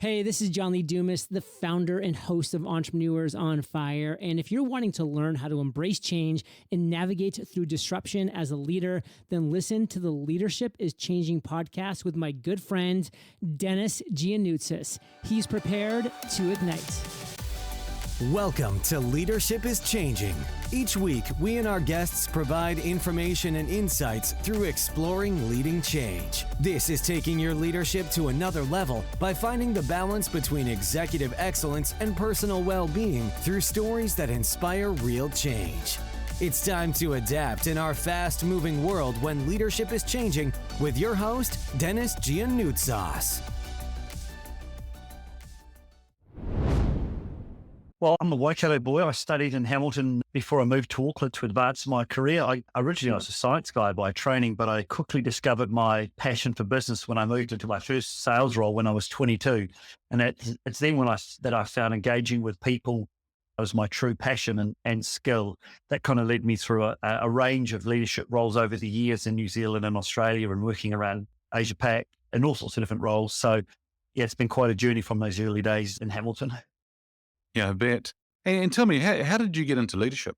Hey, this is John Lee Dumas, the founder and host of Entrepreneurs on Fire. And if you're wanting to learn how to embrace change and navigate through disruption as a leader, then listen to the Leadership is Changing podcast with my good friend, Denis Gianoutsos. He's prepared to ignite. Welcome to Leadership is Changing. Each week, we and our guests provide information and insights through exploring leading change. This is taking your leadership to another level by finding the balance between executive excellence and personal well-being through stories that inspire real change. It's time to adapt in our fast-moving world when leadership is changing with your host, Denis Gianoutsos. Well, I'm a Waikato boy. I studied in Hamilton before I moved to Auckland to advance my career. I originally was a science guy by training, but I quickly discovered my passion for business when I moved into my first sales role when I was 22. And it's then that I found engaging with people was my true passion and skill. That kind of led me through a range of leadership roles over the years in New Zealand and Australia and working around Asia Pac in all sorts of different roles. So yeah, it's been quite a journey from those early days in Hamilton. Yeah, I bet. And tell me, how did you get into leadership?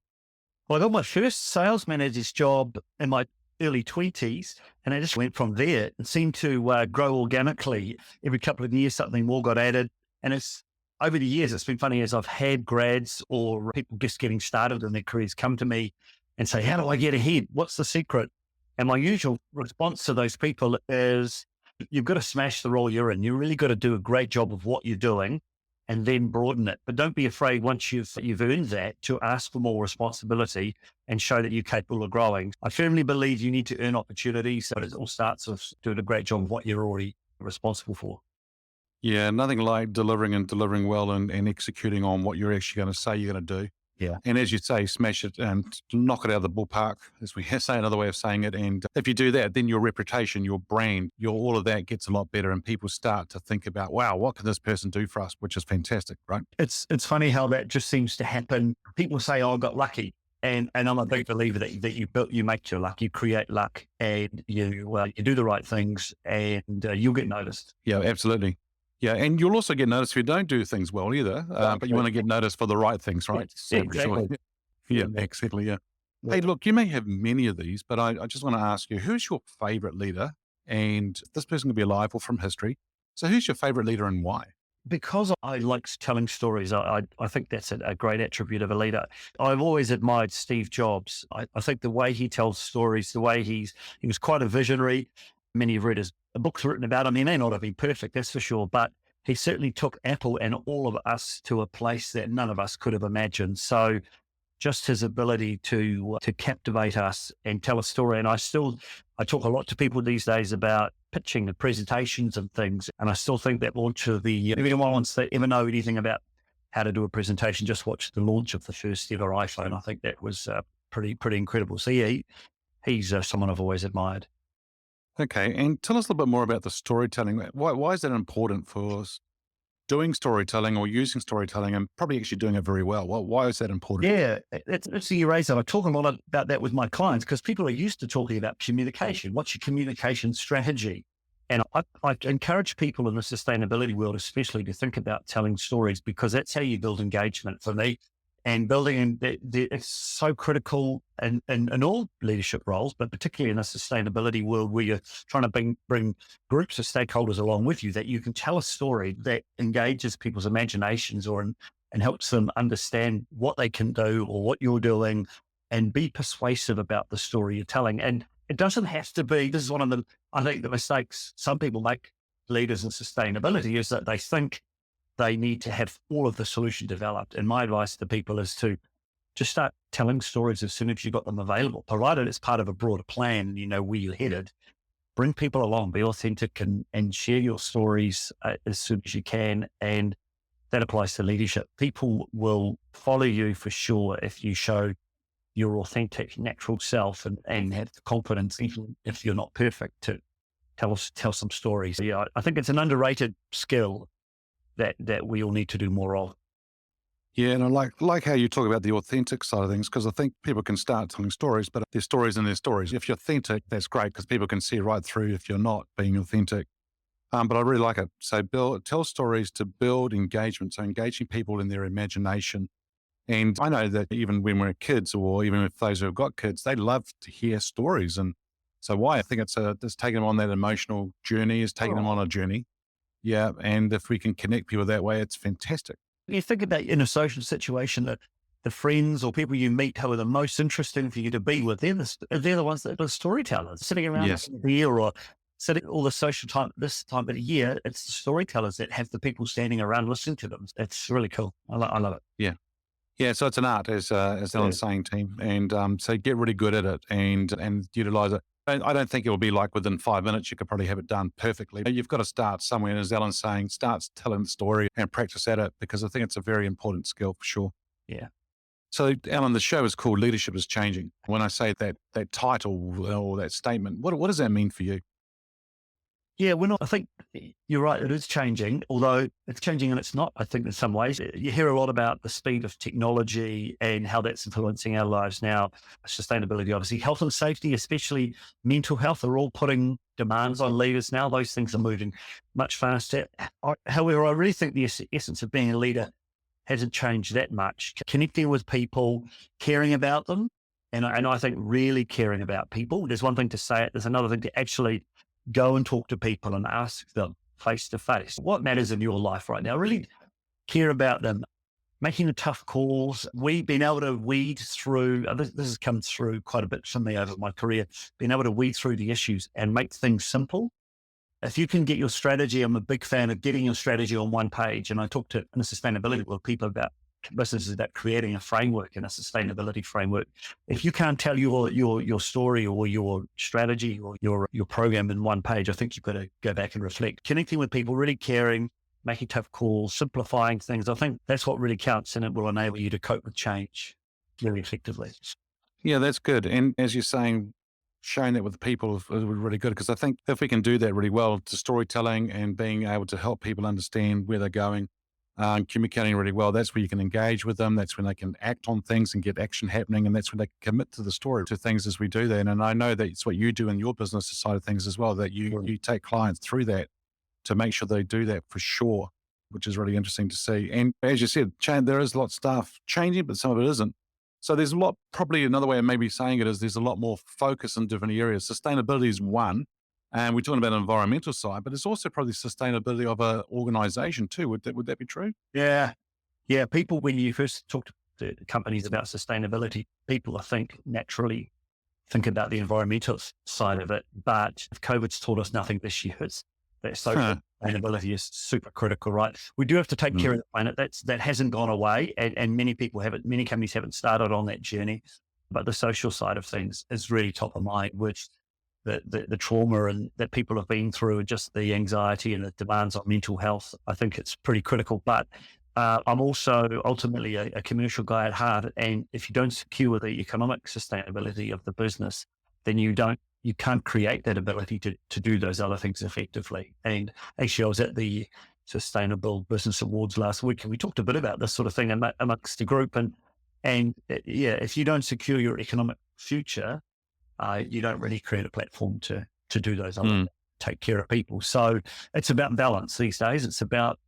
Well, I got my first sales manager's job in my early 20s, and I just went from there and seemed to grow organically. Every couple of years, something more got added. And it's over the years, it's been funny as I've had grads or people just getting started in their careers come to me and say, how do I get ahead? What's the secret? And my usual response to those people is, you've got to smash the role you're in. You really got to do a great job of what you're doing, and then broaden it. But don't be afraid once you've earned that to ask for more responsibility and show that you're capable of growing. I firmly believe you need to earn opportunities, so it all starts with doing a great job of what you're already responsible for. Yeah, nothing like delivering well and executing on what you're actually going to say you're going to do. Yeah. And as you say, smash it and knock it out of the ballpark, as we say, another way of saying it. And if you do that, then your reputation, your brand, all of that gets a lot better, and people start to think about, wow, what can this person do for us? Which is fantastic, right? It's funny how that just seems to happen. People say, oh, I got lucky. And I'm a big believer that you make your luck, you create luck, and you do the right things, and you'll get noticed. Yeah, absolutely. Yeah, and you'll also get noticed if you don't do things well either, but you want to get noticed for the right things, right? Yeah, exactly. Sure. Yeah, exactly, yeah. Hey, look, you may have many of these, but I just want to ask you, who's your favorite leader? And this person could be alive or from history. So who's your favorite leader and why? Because I like telling stories, I think that's a great attribute of a leader. I've always admired Steve Jobs. I think the way he tells stories, the way he was quite a visionary. Many have read his books written about him. He may not have been perfect, that's for sure, but he certainly took Apple and all of us to a place that none of us could have imagined. So just his ability to captivate us and tell a story. And I talk a lot to people these days about pitching and presentations and things. And I still think that launch of if anyone wants to ever know anything about how to do a presentation, just watch the launch of the first ever iPhone. I think that was pretty incredible. So yeah, he's someone I've always admired. Okay, and tell us a little bit more about the storytelling. Why is that important for doing storytelling or using storytelling and probably actually doing it very well? Why is that important? Yeah, it's the eraser. I talk a lot about that with my clients because people are used to talking about communication. What's your communication strategy? And I encourage people in the sustainability world, especially, to think about telling stories because that's how you build engagement for me. And building, it's so critical in all leadership roles, but particularly in the sustainability world where you're trying to bring groups of stakeholders along with you, that you can tell a story that engages people's imaginations and helps them understand what they can do or what you're doing and be persuasive about the story you're telling. And it doesn't have to be, this is one of the mistakes some people make, leaders in sustainability, is that they think they need to have all of the solution developed. And my advice to people is to just start telling stories as soon as you've got them available, provided it's part of a broader plan, where you're headed. Bring people along, be authentic and share your stories as soon as you can. And that applies to leadership. People will follow you for sure if you show your authentic, natural self and have the confidence, even if you're not perfect, to tell some stories. Yeah, I think it's an underrated skill that we all need to do more of. Yeah, and I like how you talk about the authentic side of things, because I think people can start telling stories, but there's stories in their stories. If you're authentic, that's great because people can see right through if you're not being authentic. But I really like it. So tell stories to build engagement. So engaging people in their imagination. And I know that even when we're kids, or even if those who have got kids, they love to hear stories. And so why I think it's taking them on that emotional journey, is taking them on a journey. Yeah. And if we can connect people that way, it's fantastic. You think about in a social situation that the friends or people you meet who are the most interesting for you to be with, they're the ones that are storytellers sitting around Yes. the beer or sitting all the social time, this time of the year. It's the storytellers that have the people standing around listening to them. It's really cool. I love it. Yeah. Yeah, so it's an art, as Allan's saying, team, and so get really good at it and utilize it. I don't think it will be like within 5 minutes. You could probably have it done perfectly. You've got to start somewhere, and as Allan's saying, start telling the story and practice at it, because I think it's a very important skill for sure. Yeah. So, Allan, the show is called Leadership is Changing. When I say that title or that statement, what does that mean for you? Yeah, I think you're right. It is changing, although it's changing and it's not, I think, in some ways. You hear a lot about the speed of technology and how that's influencing our lives now. Sustainability, obviously, health and safety, especially mental health, are all putting demands on leaders now. Those things are moving much faster. However, I really think the essence of being a leader hasn't changed that much. Connecting with people, caring about them, and I think really caring about people. There's one thing to say it. There's another thing to actually go and talk to people and ask them face to face what matters in your life right now. Really care about them, making the tough calls. We've been able to weed through, this has come through quite a bit for me over my career, being able to weed through the issues and make things simple. If you can get your strategy, I'm a big fan of getting your strategy on one page. And I talk to in the sustainability world, people about businesses about creating a framework and a sustainability framework. If you can't tell your story or your strategy or your program in one page, I think you've got to go back and reflect. Connecting with people, really caring, making tough calls, simplifying things. I think that's what really counts, and it will enable you to cope with change really effectively. Yeah, that's good. And as you're saying, sharing that with people is really good, because I think if we can do that really well, to storytelling and being able to help people understand where they're going, communicating really well, that's where you can engage with them. That's when they can act on things and get action happening. And that's when they commit to the story, to things as we do that. And I know that it's what you do in your business side of things as well, that you take clients through that to make sure they do that for sure, which is really interesting to see. And as you said, there is a lot of stuff changing, but some of it isn't. So there's a lot, probably another way of maybe saying it is there's a lot more focus in different areas. Sustainability is one. And we're talking about an environmental side, but it's also probably sustainability of an organization too. Would that be true? Yeah. Yeah. People, when you first talk to companies about sustainability, people, I think, naturally think about the environmental side of it. But COVID's taught us nothing this year. It's that social sustainability is super critical, right? We do have to take care of the planet. That hasn't gone away. And many companies haven't started on that journey. But the social side of things is really top of mind, which the trauma and that people have been through, and just the anxiety and the demands on mental health. I think it's pretty critical. But I'm also ultimately a commercial guy at heart. And if you don't secure the economic sustainability of the business, then you can't create that ability to do those other things effectively. And actually, I was at the Sustainable Business Awards last week, and we talked a bit about this sort of thing amongst the group. And if you don't secure your economic future, you don't really create a platform to do those other things, take care of people. So it's about balance these days. It's about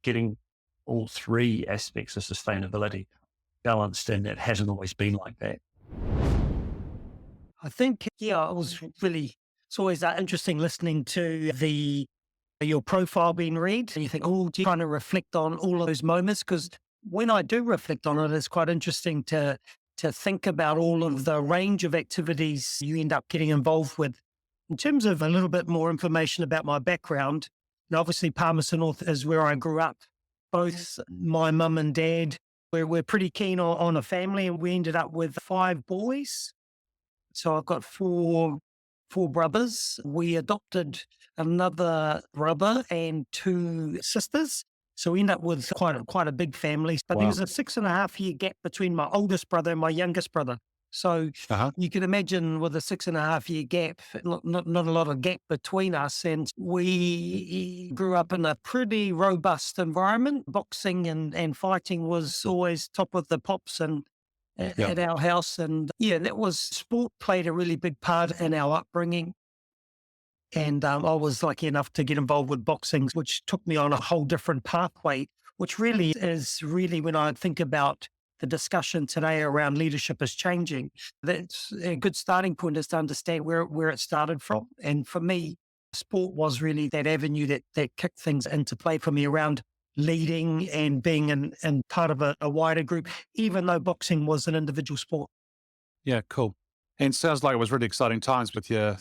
getting all three aspects of sustainability balanced, and it hasn't always been like that. I think, it's always interesting listening to your profile being read, and you think, trying to reflect on all of those moments, because when I do reflect on it, it's quite interesting to think about all of the range of activities you end up getting involved with. In terms of a little bit more information about my background, and obviously Palmerston North is where I grew up. Both my mum and dad, we're pretty keen on a family, and we ended up with 5 boys. So I've got four brothers. We adopted another brother and 2 sisters. So we end up with quite a big family. But There's a 6.5 year gap between my oldest brother and my youngest brother. So you can imagine with a 6.5 year gap, not a lot of gap between us. And we grew up in a pretty robust environment. Boxing and fighting was always top of the pops at our house. And sport played a really big part in our upbringing. And I was lucky enough to get involved with boxing, which took me on a whole different pathway, which really is really when I think about the discussion today around leadership is changing. That's a good starting point is to understand where it started from. And for me, sport was really that avenue that kicked things into play for me around leading and being in part of a wider group, even though boxing was an individual sport. Yeah, cool. And sounds like it was really exciting times with your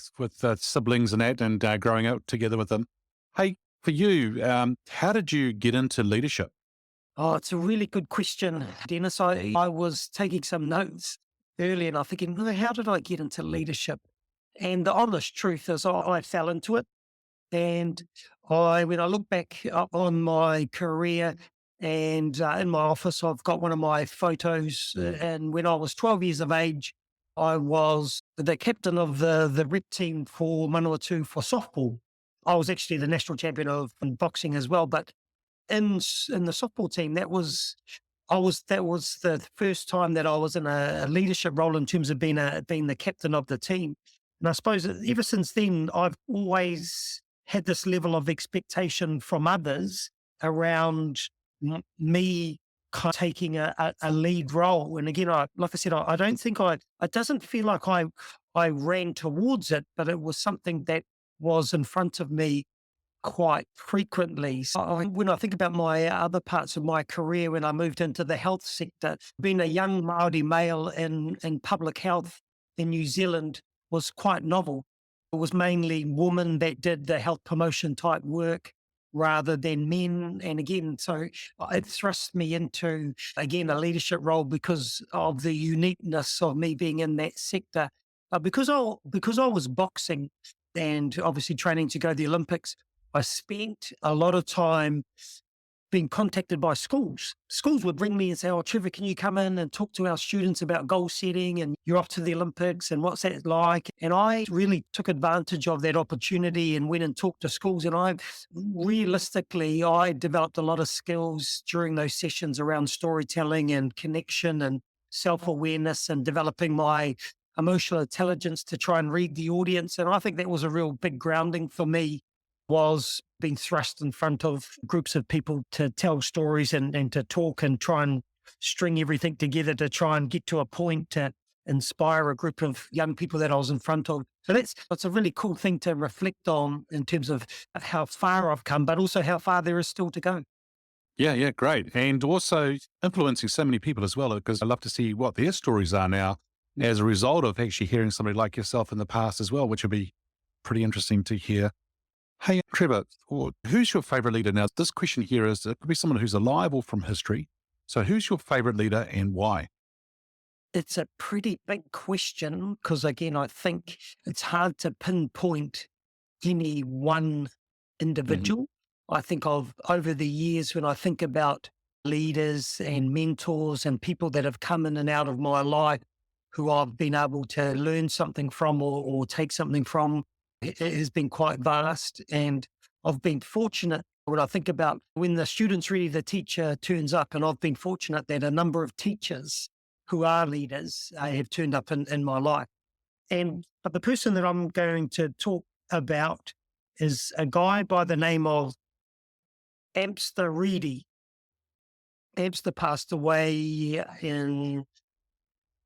siblings and that, and growing up together with them. Hey, for you, how did you get into leadership? Oh, it's a really good question, Dennis. I was taking some notes earlier and I'm thinking, "Oh, how did I get into leadership?" And the honest truth is I fell into it. And when I look back on my career and in my office, I've got one of my photos. And when I was 12 years of age, I was the captain of the rep team for Manawatu for softball. I was actually the national champion of boxing as well. But in the softball team, that was the first time that I was in a leadership role in terms of being the captain of the team. And I suppose that ever since then, I've always had this level of expectation from others around me kind of taking a lead role. And again, like I said, I don't think it doesn't feel like I ran towards it, but it was something that was in front of me quite frequently. So when I think about my other parts of my career, when I moved into the health sector, being a young Māori male in public health in New Zealand was quite novel. It was mainly women that did the health promotion type work rather than men. And again, so it thrust me into, again, a leadership role because of the uniqueness of me being in that sector. But because I was boxing and obviously training to go to the Olympics, I spent a lot of time being contacted by schools. Schools would ring me and say, "Oh, Trevor, can you come in and talk to our students about goal setting and you're off to the Olympics and what's that like?" And I really took advantage of that opportunity and went and talked to schools. And I developed a lot of skills during those sessions around storytelling and connection and self-awareness and developing my emotional intelligence to try and read the audience. And I think that was a real big grounding for me, was being thrust in front of groups of people to tell stories and to talk and try and string everything together to try and get to a point to inspire a group of young people that I was in front of. So that's a really cool thing to reflect on in terms of how far I've come, but also how far there is still to go. Yeah, great. And also influencing so many people as well, because I love to see what their stories are now as a result of actually hearing somebody like yourself in the past as well, which would be pretty interesting to hear. Hey, Trevor, who's your favorite leader? Now, this question here is, it could be someone who's alive or from history. So who's your favorite leader and why? It's a pretty big question because, again, I think it's hard to pinpoint any one individual. I think of over the years when I think about leaders and mentors and people that have come in and out of my life who I've been able to learn something from or take something from, it has been quite vast. And I've been fortunate when I think about when the student's ready, the teacher turns up. And I've been fortunate that a number of teachers who are leaders have turned up in my life. But the person that I'm going to talk about is a guy by the name of Amster Reedy. Amster passed away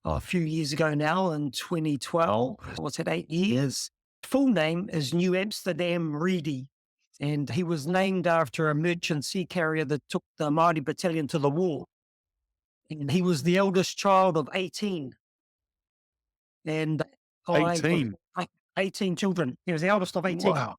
a few years ago now in 2012. What's it, 8 years? Full name is New Amsterdam Reedy, and he was named after a merchant sea carrier that took the Māori battalion to the war. And he was the eldest child of 18. And 18? 18 children. He was the eldest of 18. Wow.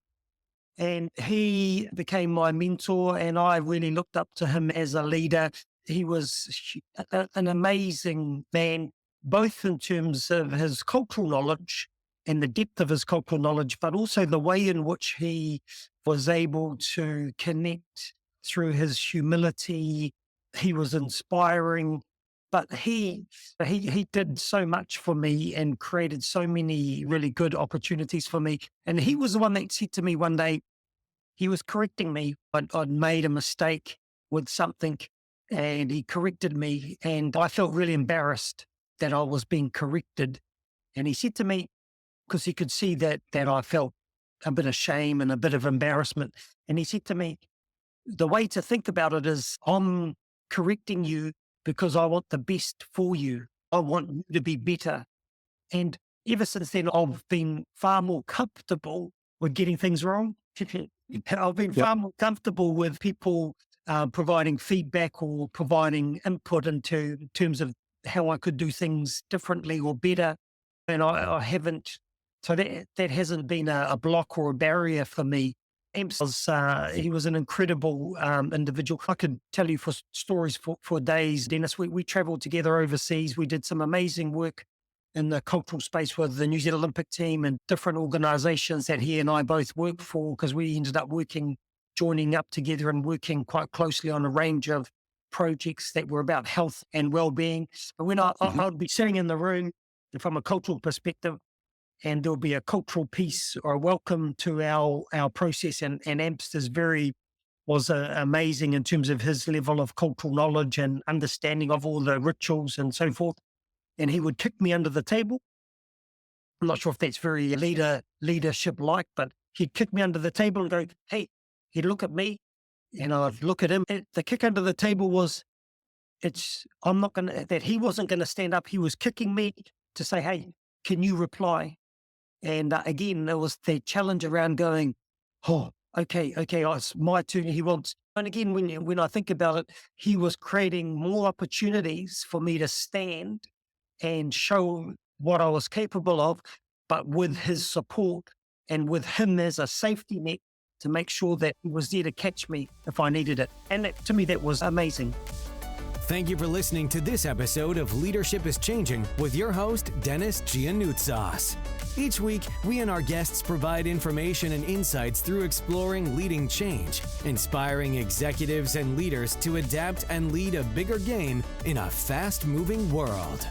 And he became my mentor, and I really looked up to him as a leader. He was an amazing man, both in terms of his cultural knowledge and the depth of his cultural knowledge, but also the way in which he was able to connect through his humility. He was inspiring, but he did so much for me and created so many really good opportunities for me. And he was the one that said to me one day, he was correcting me. I'd made a mistake with something and he corrected me, and I felt really embarrassed that I was being corrected. And he said to me, because he could see that I felt a bit of shame and a bit of embarrassment. And he said to me, the way to think about it is, I'm correcting you because I want the best for you. I want you to be better. And ever since then, I've been far more comfortable with getting things wrong. I've been far more comfortable with people providing feedback or providing input in terms of how I could do things differently or better. And I haven't, so that hasn't been a block or a barrier for me. Emps he was an incredible individual. I could tell you stories for days, Dennis. We traveled together overseas. We did some amazing work in the cultural space with the New Zealand Olympic team and different organizations that he and I both worked for, because we ended up joining up together and working quite closely on a range of projects that were about health and well-being. But when I'd be sitting in the room from a cultural perspective, and there'll be a cultural piece or a welcome to our process, and Amps was amazing in terms of his level of cultural knowledge and understanding of all the rituals and so forth. And he would kick me under the table. I'm not sure if that's very leadership-like, but he'd kick me under the table and go, hey, he'd look at me and I'd look at him. The kick under the table was, that he wasn't going to stand up. He was kicking me to say, hey, can you reply? And again, there was the challenge around going, oh, okay, it's my turn. And again, when I think about it, he was creating more opportunities for me to stand and show what I was capable of, but with his support and with him as a safety net to make sure that he was there to catch me if I needed it. And to me, that was amazing. Thank you for listening to this episode of Leadership is Changing with your host, Denis Gianoutsos. Each week, we and our guests provide information and insights through exploring leading change, inspiring executives and leaders to adapt and lead a bigger game in a fast-moving world.